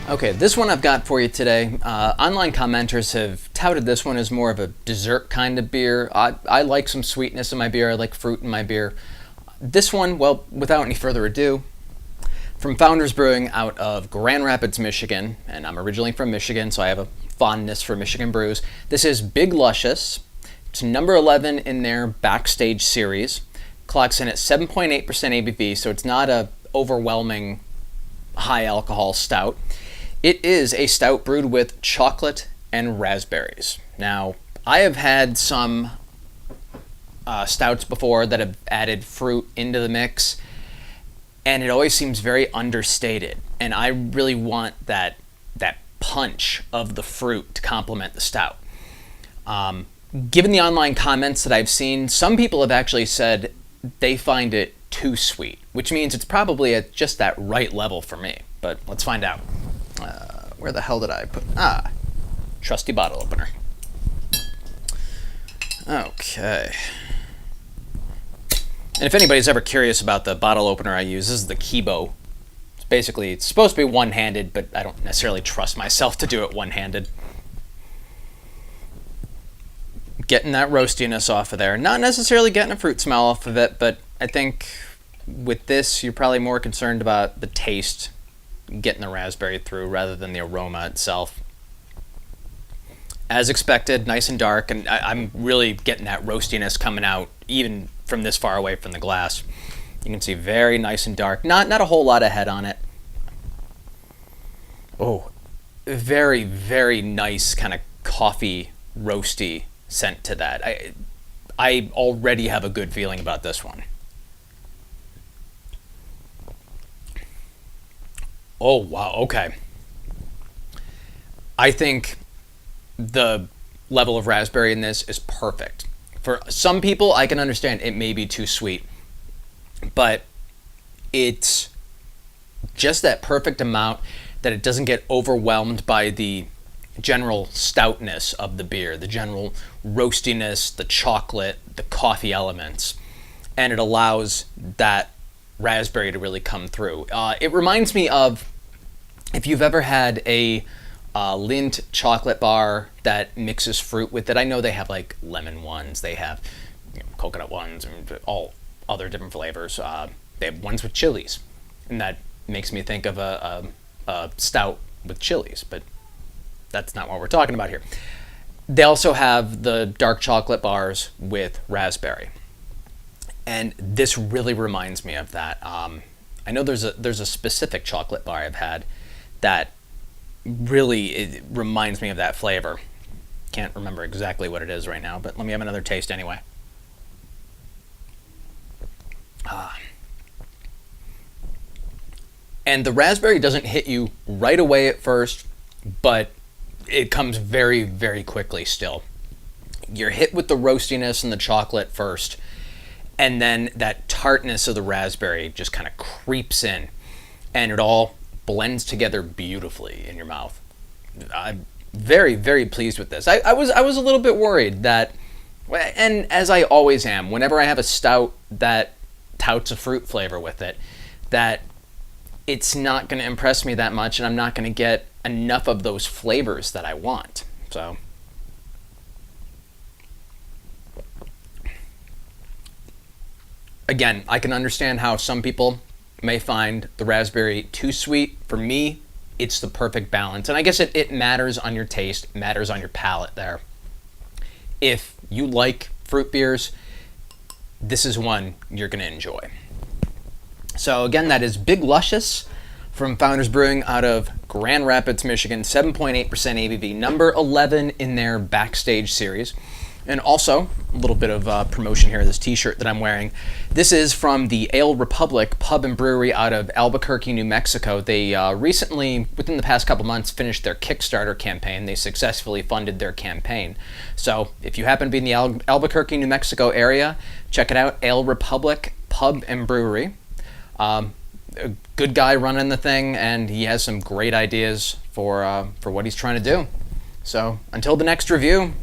Okay, this one I've got for you today. Online commenters have touted this one as more of a dessert kind of beer. I like some sweetness in my beer. I like fruit in my beer. This one, well, without any further ado, from Founders Brewing out of Grand Rapids, Michigan, and I'm originally from Michigan, so I have a fondness for Michigan brews. This is Big Lushious. It's number 11 in their Backstage Series. Clocks in at 7.8% ABV, so it's not a overwhelming high alcohol stout. It is a stout brewed with chocolate and raspberries. Now, I have had some stouts before that have added fruit into the mix, and it always seems very understated. And I really want that punch of the fruit to complement the stout. Given the online comments that I've seen, some people have actually said they find it too sweet, which means it's probably at just that right level for me. But let's find out. Where the hell did I put? Trusty bottle opener. Okay. And if anybody's ever curious about the bottle opener I use, this is the Kibo. It's supposed to be one-handed, but I don't necessarily trust myself to do it one-handed. Getting that roastiness off of there. Not necessarily getting a fruit smell off of it, but I think with this, you're probably more concerned about the taste, getting the raspberry through rather than the aroma itself. As expected, nice and dark, and I'm really getting that roastiness coming out even from this far away from the glass. You can see very nice and dark. Not a whole lot of head on it. Oh, very, very nice kind of coffee roasty scent to that. I already have a good feeling about this one. Oh, wow, okay. I think the level of raspberry in this is perfect. For some people, I can understand it may be too sweet, but it's just that perfect amount that it doesn't get overwhelmed by the general stoutness of the beer, the general roastiness, the chocolate, the coffee elements, and it allows that raspberry to really come through. It reminds me of if you've ever had a Lindt chocolate bar that mixes fruit with it. I know they have like lemon ones, they have coconut ones, and all other different flavors. They have ones with chilies, and that makes me think of a stout with chilies, but that's not what we're talking about here. They also have the dark chocolate bars with raspberry. And this really reminds me of that. I know there's a specific chocolate bar I've had that really it reminds me of that flavor. Can't remember exactly what it is right now, but let me have another taste anyway. And the raspberry doesn't hit you right away at first, but it comes very, very quickly still. You're hit with the roastiness and the chocolate first, and then that tartness of the raspberry just kind of creeps in, and it all blends together beautifully in your mouth. I'm very, very pleased with this. I was a little bit worried that, and as I always am, whenever I have a stout that touts a fruit flavor with it, that it's not going to impress me that much, and I'm not going to get enough of those flavors that I want. So again, I can understand how some people may find the raspberry too sweet. For me, it's the perfect balance. And I guess it matters on your taste, matters on your palate there. If you like fruit beers, this is one you're going to enjoy. So again, that is Big Lushious from Founders Brewing out of Grand Rapids, Michigan, 7.8% ABV, number 11 in their Backstage Series. And also, a little bit of promotion here, this t-shirt that I'm wearing. This is from the Ale Republic Pub and Brewery out of Albuquerque, New Mexico. They recently, within the past couple months, finished their Kickstarter campaign. They successfully funded their campaign. So if you happen to be in the Albuquerque, New Mexico area, check it out, Ale Republic Pub and Brewery. A good guy running the thing, and he has some great ideas for what he's trying to do. So until the next review,